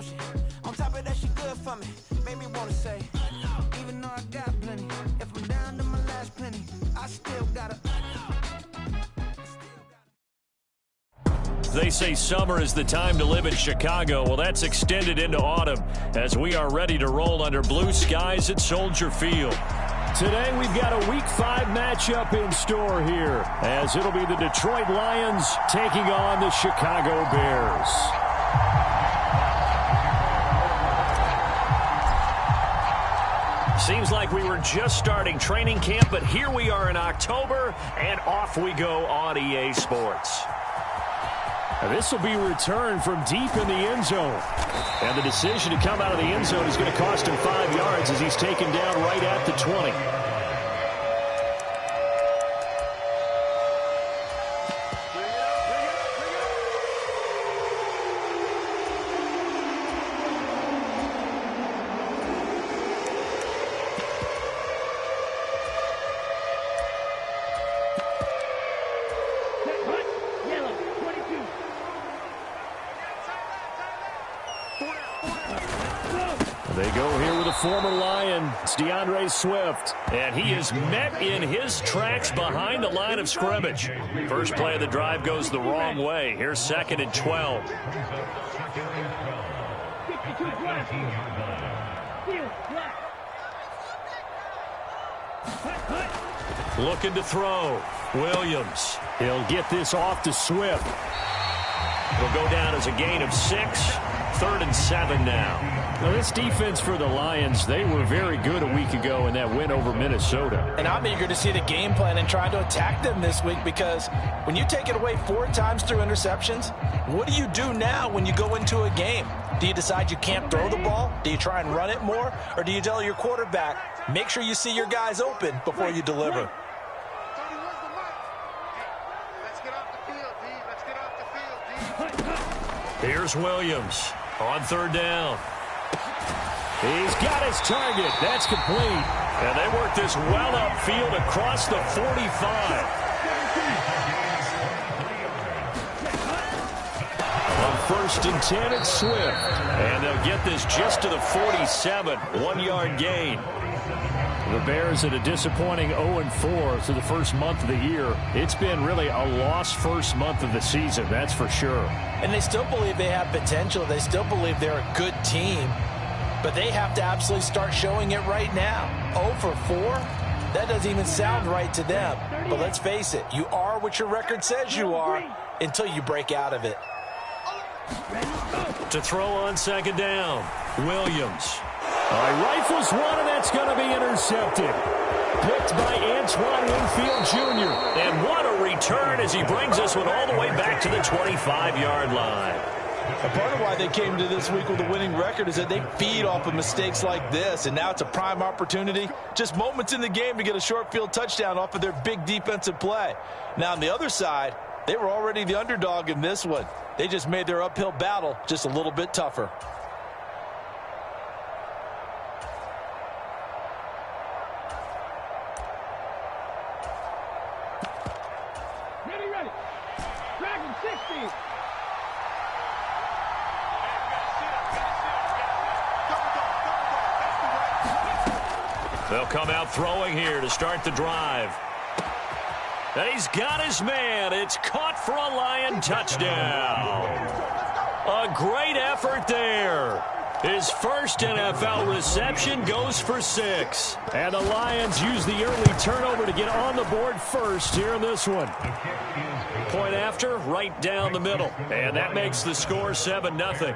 she? On top of that, she good for me. Made me wanna say, even though I got plenty, if I'm down to my last penny, I still gotta. They say summer is the time to live in Chicago. Well, that's extended into autumn as we are ready to roll under blue skies at Soldier Field. Today we've got a Week 5 matchup in store here, as it'll be the Detroit Lions taking on the Chicago Bears. Seems like we were just starting training camp, but here we are in October, and off we go on EA Sports. This will be returned from deep in the end zone. And the decision to come out of the end zone is going to cost him 5 yards as he's taken down right at the 20. They go here with a former Lion. It's DeAndre Swift. And he is met in his tracks behind the line of scrimmage. First play of the drive goes the wrong way. Here's 2nd and 12. Looking to throw. Williams. He'll get this off to Swift. Will go down as a gain of 6. 3rd and 7 now. Now, this defense for the Lions, they were very good a week ago in that win over Minnesota. And I'm eager to see the game plan and try to attack them this week, because when you take it away 4 times through interceptions, what do you do now when you go into a game? Do you decide you can't throw the ball? Do you try and run it more? Or do you tell your quarterback, make sure you see your guys open before you deliver? Here's Williams on 3rd down. He's got his target. That's complete. And they work this well upfield across the 45. On 1st and 10, it's Swift. And they'll get this just to the 47. 1-yard gain. The Bears at a disappointing 0-4 through the first month of the year. It's been really a lost first month of the season, that's for sure. And they still believe they have potential. They still believe they're a good team. But they have to absolutely start showing it right now. 0-4? That doesn't even sound right to them. But let's face it, you are what your record says you are until you break out of it. To throw on 2nd down, Williams. Rifles one, and that's going to be intercepted. Picked by Antoine Winfield Jr. And what a return as he brings this one all the way back to the 25-yard line. A part of why they came to this week with a winning record is that they feed off of mistakes like this, and now it's a prime opportunity. Just moments in the game to get a short field touchdown off of their big defensive play. Now, on the other side, they were already the underdog in this one. They just made their uphill battle just a little bit tougher. They'll come out throwing here to start the drive. And he's got his man. It's caught for a Lion touchdown. A great effort there. His first NFL reception goes for 6. And the Lions use the early turnover to get on the board first here in this one. Point after, right down the middle. And that makes the score 7-0.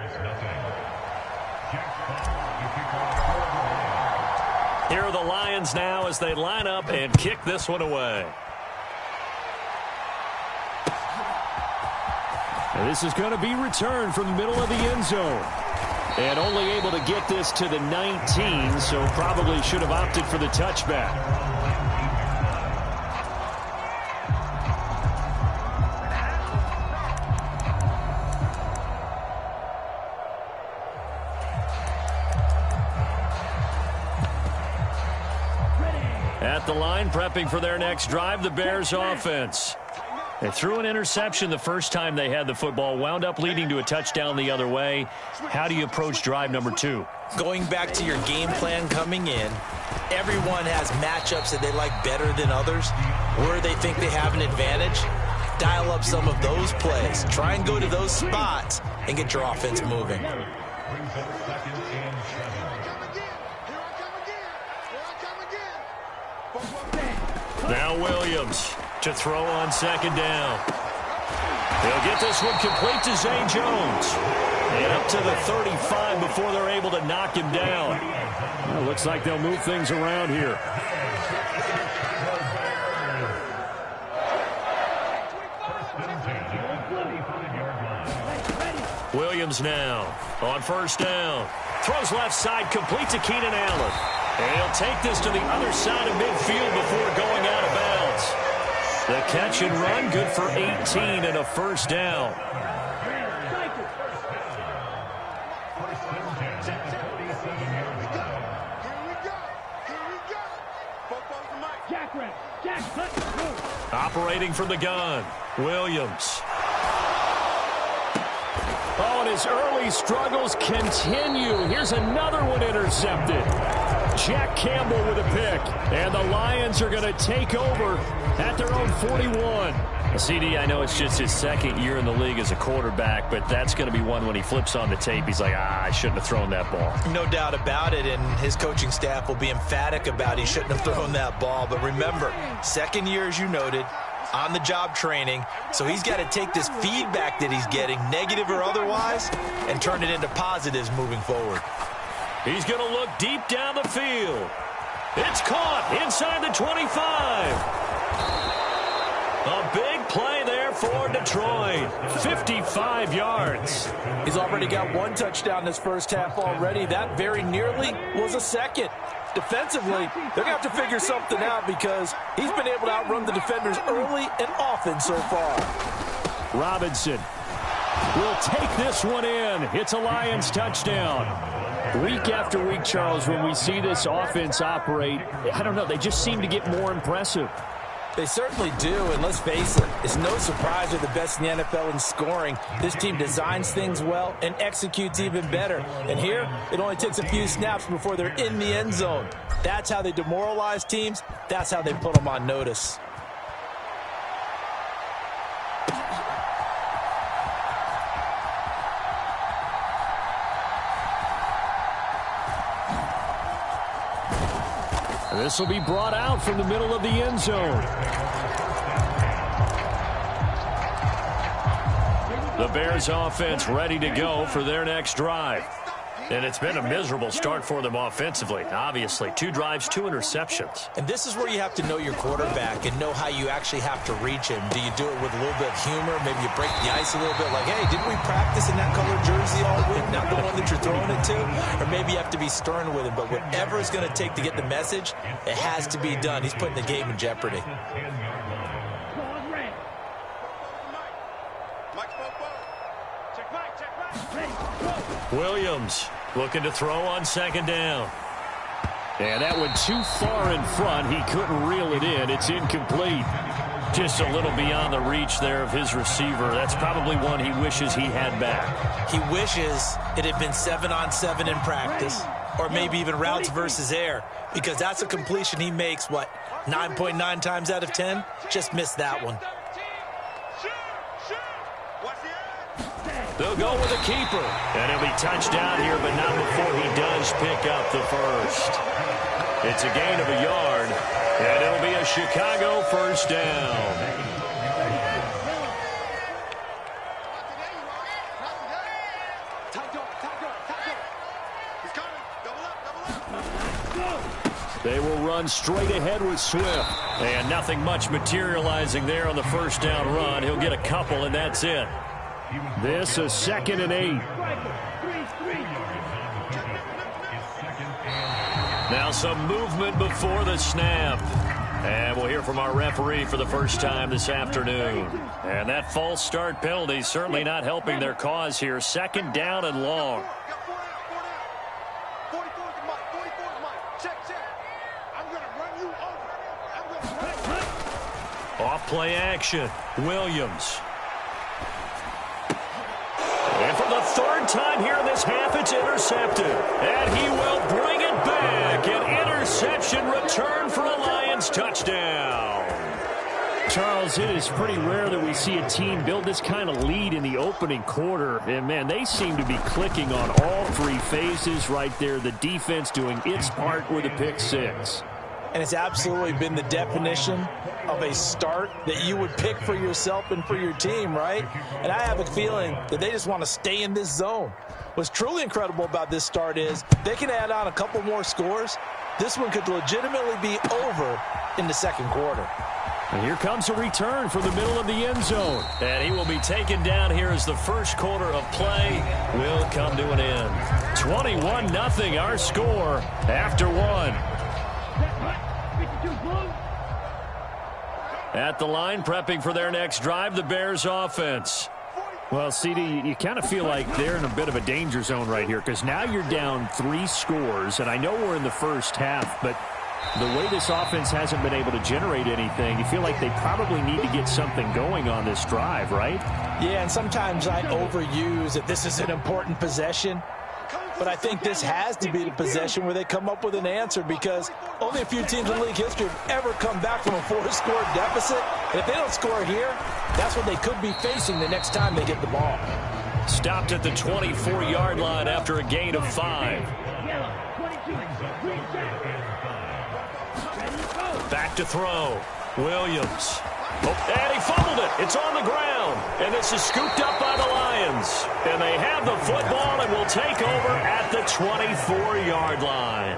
Here are the Lions now as they line up and kick this one away. And this is going to be returned from the middle of the end zone. And only able to get this to the 19, so probably should have opted for the touchback. At the line, prepping for their next drive, the Bears offense. They threw an interception the first time they had the football, wound up leading to a touchdown the other way. How do you approach drive number 2? Going back to your game plan coming in, everyone has matchups that they like better than others, where they think they have an advantage. Dial up some of those plays. Try and go to those spots and get your offense moving. Now Williams to throw on second down. They'll get this one complete to Zay Jones. And up to the 35 before they're able to knock him down. Well, looks like they'll move things around here. Williams now on first down. Throws left side, complete to Keenan Allen. And he'll take this to the other side of midfield before going out of bounds. The catch and run, good for 18 and a first down. Operating from the gun, Williams. Oh, and his early struggles continue. Here's another one intercepted. Jack Campbell with a pick. And the Lions are going to take over at their own 41. CD, I know it's just his second year in the league as a quarterback, but that's going to be one when he flips on the tape. He's like, I shouldn't have thrown that ball. No doubt about it, and his coaching staff will be emphatic about he shouldn't have thrown that ball. But remember, second year, as you noted, on-the-job training, so he's got to take this feedback that he's getting, negative or otherwise, and turn it into positives moving forward. He's going to look deep down the field. It's caught inside the 25. A big play there for Detroit. 55 yards. He's already got one touchdown this first half already. That very nearly was a second. Defensively, they're going to have to figure something out because he's been able to outrun the defenders early and often so far. Robinson will take this one in. It's a Lions touchdown. Week after week, Charles, when we see this offense operate, I don't know, they just seem to get more impressive. They certainly do, and let's face it, it's no surprise they're the best in the NFL in scoring. This team designs things well and executes even better. And here, it only takes a few snaps before they're in the end zone. That's how they demoralize teams. That's how they put them on notice. This will be brought out from the middle of the end zone. The Bears offense ready to go for their next drive. And it's been a miserable start for them offensively. Obviously, 2 drives, 2 interceptions. And this is where you have to know your quarterback and know how you actually have to reach him. Do you do it with a little bit of humor? Maybe you break the ice a little bit like, hey, didn't we practice in that colored jersey all week? Not the one that you're throwing it to? Or maybe you have to be stern with him. But whatever it's going to take to get the message, it has to be done. He's putting the game in jeopardy. Williams looking to throw on second down. And that went too far in front. He couldn't reel it in. It's incomplete. Just a little beyond the reach there of his receiver. That's probably one he wishes he had back. He wishes it had been 7-on-7 in practice, or maybe even routes versus air, because that's a completion he makes, 9.9 times out of 10? Just missed that one. They'll go with a keeper. And he'll be touched down here, but not before he does pick up the first. It's a gain of a yard, and it'll be a Chicago first down. They will run straight ahead with Swift. And nothing much materializing there on the first down run. He'll get a couple, and that's it. This is 2nd and 8. Now some movement before the snap. And we'll hear from our referee for the first time this afternoon. And that false start penalty certainly not helping their cause here. 2nd down and long. Off play action. Williams. And for the third time here in this half, it's intercepted. And he will bring it back. An interception return for a Lions touchdown. Charles, it is pretty rare that we see a team build this kind of lead in the opening quarter. And, man, they seem to be clicking on all three phases right there. The defense doing its part with a pick six. And it's absolutely been the definition of a start that you would pick for yourself and for your team, right? And I have a feeling that they just want to stay in this zone. What's truly incredible about this start is they can add on a couple more scores. This one could legitimately be over in the second quarter. And here comes a return from the middle of the end zone. And he will be taken down here as the first quarter of play will come to an end. 21-0 our score after one. At the line, prepping for their next drive, the Bears offense. Well, CD, you kind of feel like they're in a bit of a danger zone right here because now you're down 3 scores, and I know we're in the first half, but the way this offense hasn't been able to generate anything, you feel like they probably need to get something going on this drive, right? Yeah, and sometimes I overuse that this is an important possession. But I think this has to be the possession where they come up with an answer because only a few teams in league history have ever come back from a 4-score deficit. And if they don't score here, that's what they could be facing the next time they get the ball. Stopped at the 24-yard line after a gain of 5. Back to throw. Williams. And he fumbled it. It's on the ground. And this is scooped up by the Lions. And they have the football and will take over at the 24-yard line.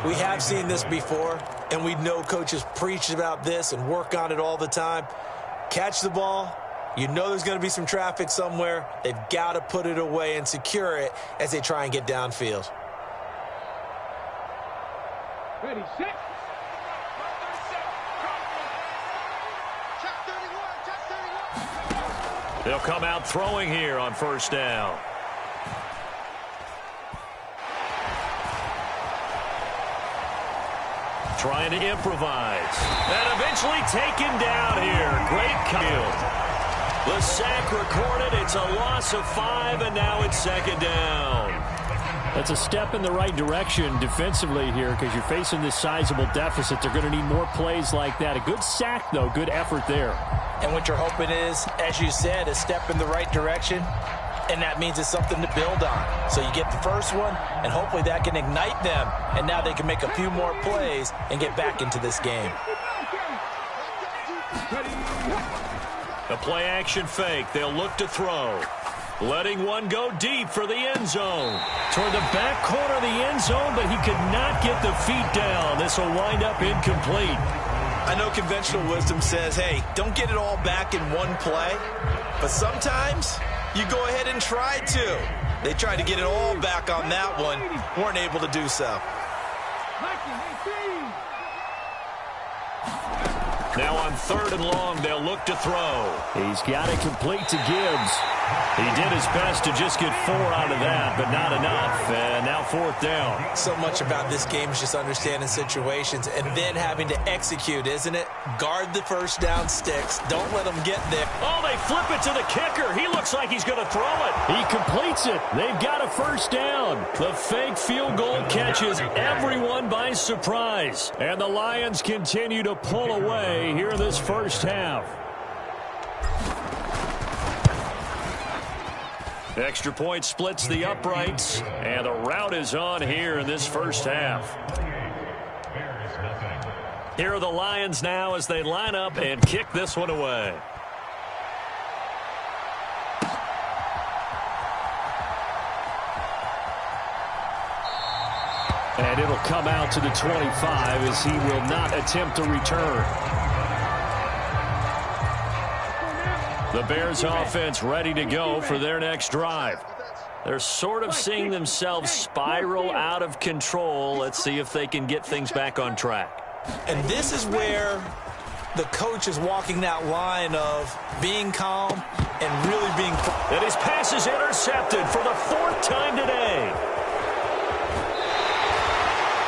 We have seen this before, and we know coaches preach about this and work on it all the time. Catch the ball. You know there's going to be some traffic somewhere. They've got to put it away and secure it as they try and get downfield. Ready, set. They'll come out throwing here on first down. Trying to improvise. And eventually taken down here. Great field. The sack recorded. It's a loss of 5, and now it's second down. That's a step in the right direction defensively here because you're facing this sizable deficit. They're going to need more plays like that. A good sack, though. Good effort there. And what you're hoping is, as you said, a step in the right direction, and that means it's something to build on. So you get the first one, and hopefully that can ignite them, and now they can make a few more plays and get back into this game. A play-action fake. They'll look to throw. Letting one go deep for the end zone. Toward the back corner of the end zone, but he could not get the feet down. This will wind up incomplete. I know conventional wisdom says, hey, don't get it all back in one play. But sometimes you go ahead and try to. They tried to get it all back on that one. Weren't able to do so. Now on 3rd and long, they'll look to throw. He's got it complete to Gibbs. He did his best to just get 4 out of that, but not enough. And now 4th down. So much about this game is just understanding situations and then having to execute, isn't it? Guard the first down sticks. Don't let them get there. Oh, they flip it to the kicker. He looks like he's going to throw it. He completes it. They've got a first down. The fake field goal catches everyone by surprise. And the Lions continue to pull away here in this first half. Extra point splits the uprights, and the route is on here in this first half. Here are the Lions now as they line up and kick this one away. And it'll come out to the 25 as he will not attempt a return. The Bears offense ready to go for their next drive. They're sort of seeing themselves spiral out of control. Let's see if they can get things back on track. And this is where the coach is walking that line of being calm and really being... And his pass is intercepted for the 4th time today.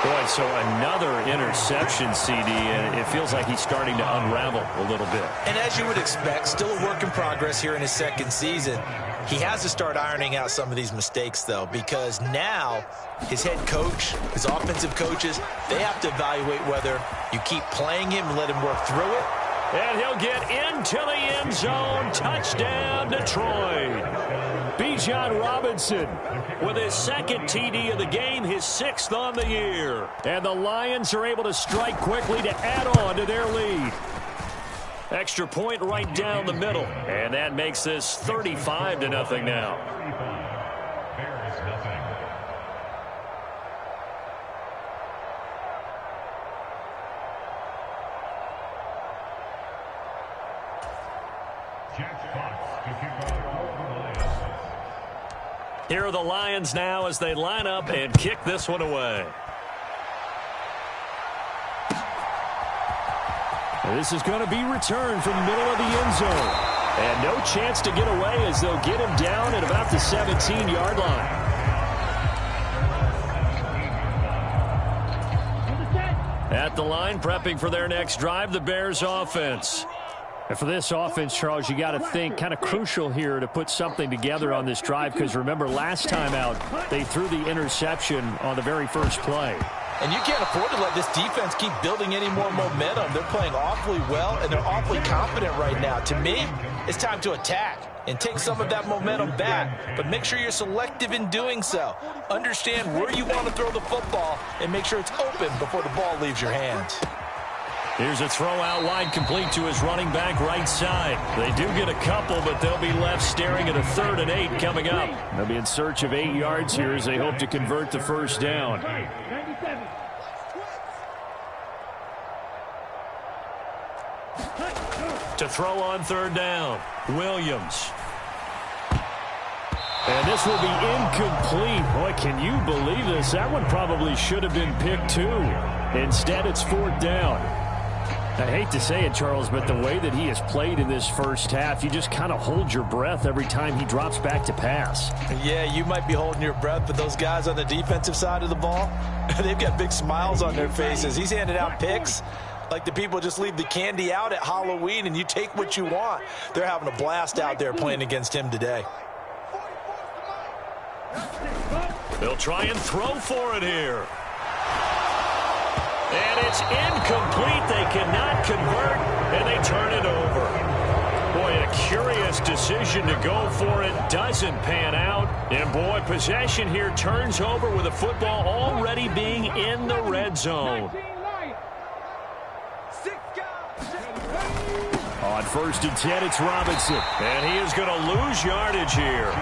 Boy, so another interception, CD, and it feels like he's starting to unravel a little bit. And as you would expect, still a work in progress here in his second season. He has to start ironing out some of these mistakes, though, because now his head coach, his offensive coaches, they have to evaluate whether you keep playing him and let him work through it. And he'll get into the end zone. Touchdown, Detroit. Bijan Robinson with his second TD of the game, his 6th on the year. And the Lions are able to strike quickly to add on to their lead. Extra point right down the middle. And that makes this 35-0 now. Here are the Lions now as they line up and kick this one away. This is going to be returned from the middle of the end zone. And no chance to get away as they'll get him down at about the 17-yard line. At the line, prepping for their next drive, the Bears offense. And for this offense, Charles, you got to think kind of crucial here to put something together on this drive, because remember last time out they threw the interception on the very first play. And you can't afford to let this defense keep building any more momentum. They're playing awfully well, and they're awfully confident right now. To me, it's time to attack and take some of that momentum back, but make sure you're selective in doing so. Understand where you want to throw the football and make sure it's open before the ball leaves your hands. Here's a throw out wide, complete to his running back right side. They do get a couple, but they'll be left staring at a 3rd and 8 coming up. They'll be in search of 8 yards here as they hope to convert the first down. To throw on 3rd down, Williams. And this will be incomplete. Boy, can you believe this? That one probably should have been picked too. Instead, it's 4th down. I hate to say it, Charles, but the way that he has played in this first half, you just kind of hold your breath every time he drops back to pass. Yeah, you might be holding your breath, but those guys on the defensive side of the ball, they've got big smiles on their faces. He's handed out picks like the people just leave the candy out at Halloween and you take what you want. They're having a blast out there playing against him today. They'll try and throw for it here. And it's incomplete. They cannot convert, and they turn it over. Boy, a curious decision to go for it. Doesn't pan out. And, boy, possession here turns over with the football already being in the red zone. On 1st and 10, it's Robinson. And he is going to lose yardage here.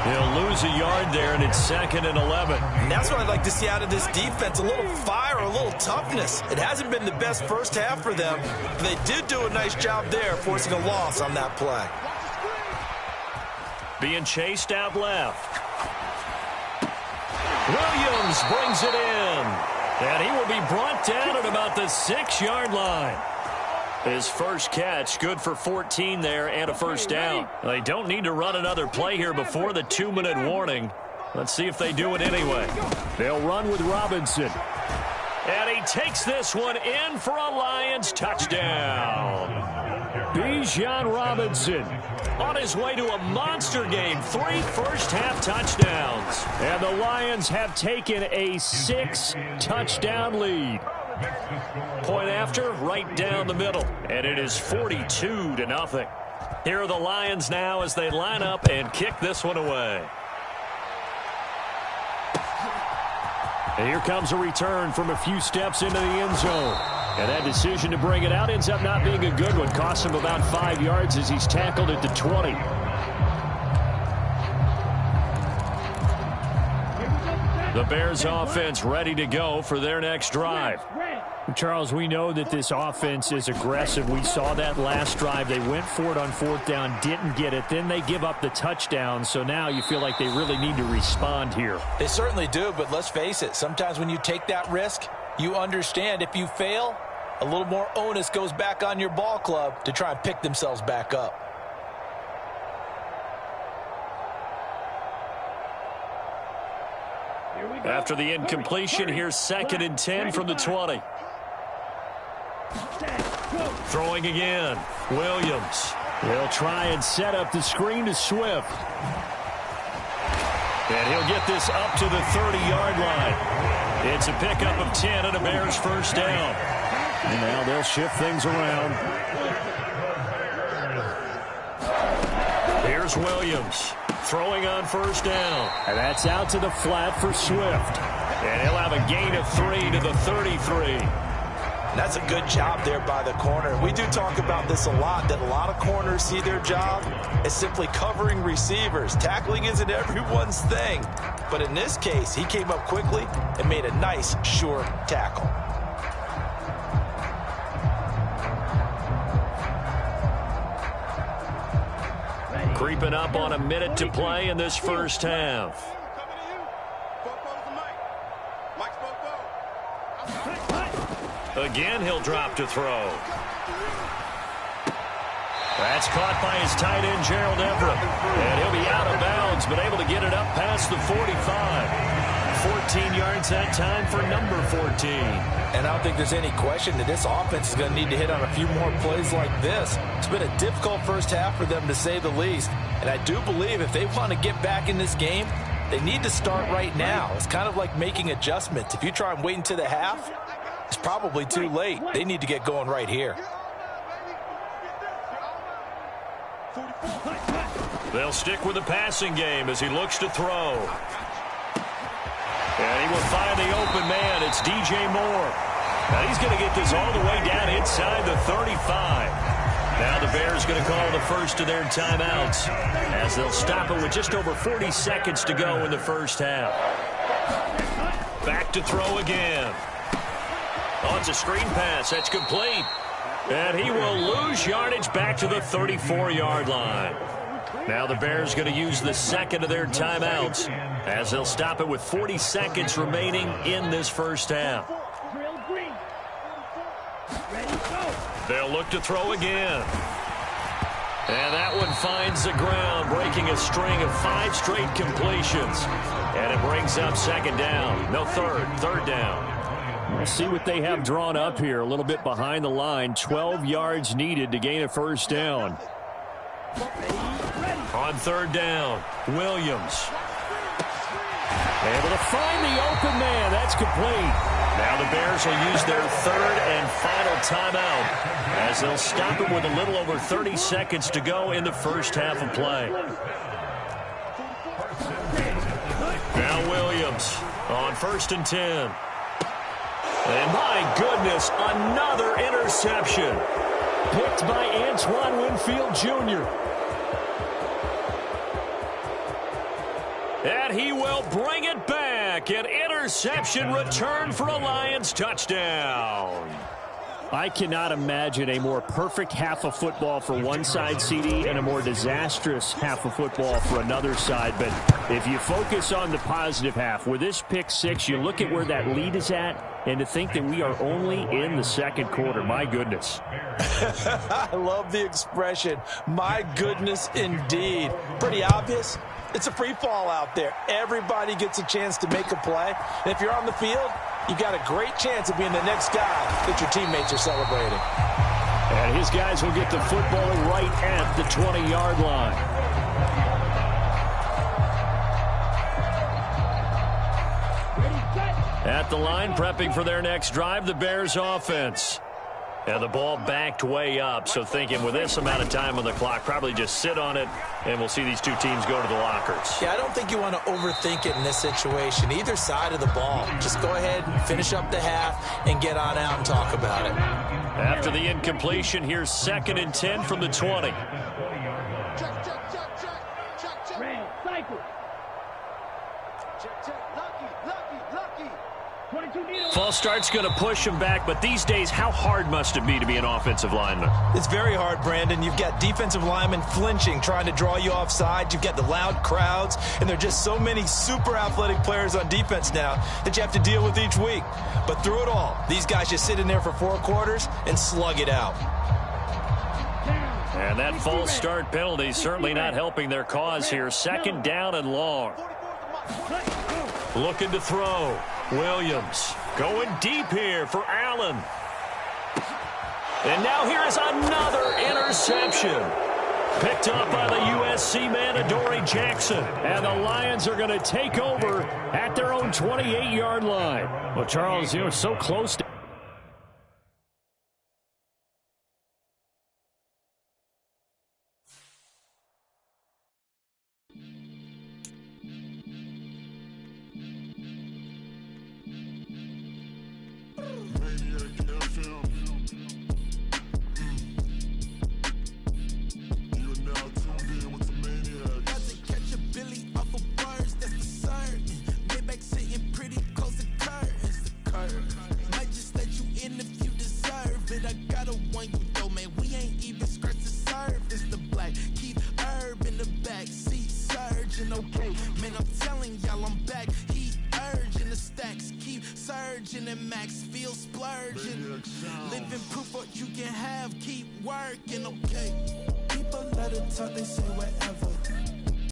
He'll lose a yard there, and it's 2nd and 11. And that's what I'd like to see out of this defense, a little fire, a little toughness. It hasn't been the best first half for them, but they did do a nice job there, forcing a loss on that play. Being chased out left. Williams brings it in. And he will be brought down at about the 6-yard line. His first catch, good for 14 there and a first down. They don't need to run another play here before the 2-minute warning. Let's see if they do it anyway. They'll run with Robinson. And he takes this one in for a Lions touchdown. Bijan Robinson on his way to a monster game. 3 first-half touchdowns. And the Lions have taken a 6-touchdown lead. Point after, right down the middle. And it is 42-0. Here are the Lions now as they line up and kick this one away. And here comes a return from a few steps into the end zone. And that decision to bring it out ends up not being a good one. Costs him about 5 yards as he's tackled at the 20. The Bears offense ready to go for their next drive. Charles, we know that this offense is aggressive. We saw that last drive. They went for it on 4th down, didn't get it. Then they give up the touchdown. So now you feel like they really need to respond here. They certainly do, but let's face it. Sometimes when you take that risk, you understand if you fail, a little more onus goes back on your ball club to try and pick themselves back up. Here we After the incompletion, here's 2nd and 10 from the 20. Throwing again. Williams. He'll try and set up the screen to Swift. And he'll get this up to the 30-yard line. It's a pickup of 10 and a Bears first down. And now they'll shift things around. Here's Williams throwing on first down. And that's out to the flat for Swift. And he'll have a gain of 3 to the 33. That's a good job there by the corner. We do talk about this a lot, that a lot of corners see their job as simply covering receivers. Tackling isn't everyone's thing. But in this case, he came up quickly and made a nice, sure tackle. Creeping up on a minute to play in this first half. Again, he'll drop to throw. That's caught by his tight end, Gerald Everett. And he'll be out of bounds, but able to get it up past the 45. 14 yards that time for number 14. And I don't think there's any question that this offense is going to need to hit on a few more plays like this. It's been a difficult first half for them, to say the least. And I do believe if they want to get back in this game, they need to start right now. It's kind of like making adjustments. If you try and wait until the half, it's probably too late. They need to get going right here. They'll stick with the passing game as he looks to throw. And he will find the open man. It's DJ Moore. Now he's going to get this all the way down inside the 35. Now the Bears going to call the first of their timeouts as they'll stop it with just over 40 seconds to go in the first half. Back to throw again. Oh, it's a screen pass. That's complete. And he will lose yardage back to the 34-yard line. Now the Bears going to use the second of their timeouts as they'll stop it with 40 seconds remaining in this first half. They'll look to throw again. And that one finds the ground, breaking a string of 5 straight completions. And it brings up second down. No, third down. We'll see what they have drawn up here. A little bit behind the line. 12 yards needed to gain a first down. On third down, Williams. Able to find the open man. That's complete. Now the Bears will use their third and final timeout as they'll stop it with a little over 30 seconds to go in the first half of play. Now Williams on 1st and 10. And my goodness, another interception. Picked by Antoine Winfield Jr. And he will bring it back. An interception return for a Lions touchdown. I cannot imagine a more perfect half of football for one side, CD, and a more disastrous half of football for another side. But if you focus on the positive half, with this pick six, you look at where that lead is at, and to think that we are only in the second quarter. My goodness. I love the expression, my goodness indeed. Pretty obvious. It's a free fall out there. Everybody gets a chance to make a play. And if you're on the field, you've got a great chance of being the next guy that your teammates are celebrating. And his guys will get the football right at the 20-yard line. At the line, prepping for their next drive, the Bears offense. And the ball backed way up, so thinking with this amount of time on the clock, probably just sit on it, and we'll see these two teams go to the lockers. Yeah, I don't think you want to overthink it in this situation. Either side of the ball. Just go ahead and finish up the half and get on out and talk about it. After the incompletion, here's 2nd and 10 from the 20. False start's going to push him back, but these days, how hard must it be to be an offensive lineman? It's very hard, Brandon. You've got defensive linemen flinching, trying to draw you offside. You've got the loud crowds, and there are just so many super athletic players on defense now that you have to deal with each week. But through it all, these guys just sit in there for 4 quarters and slug it out. And that false start penalty certainly not helping their cause here. 2nd down and long. Looking to throw. Williams going deep here for Allen. And now here is another interception. Picked up by the USC man, Adoree Jackson. And the Lions are going to take over at their own 28-yard line. Well, Charles, you know, so close to... Living proof what you can have, keep working, okay. People let it talk, they say whatever.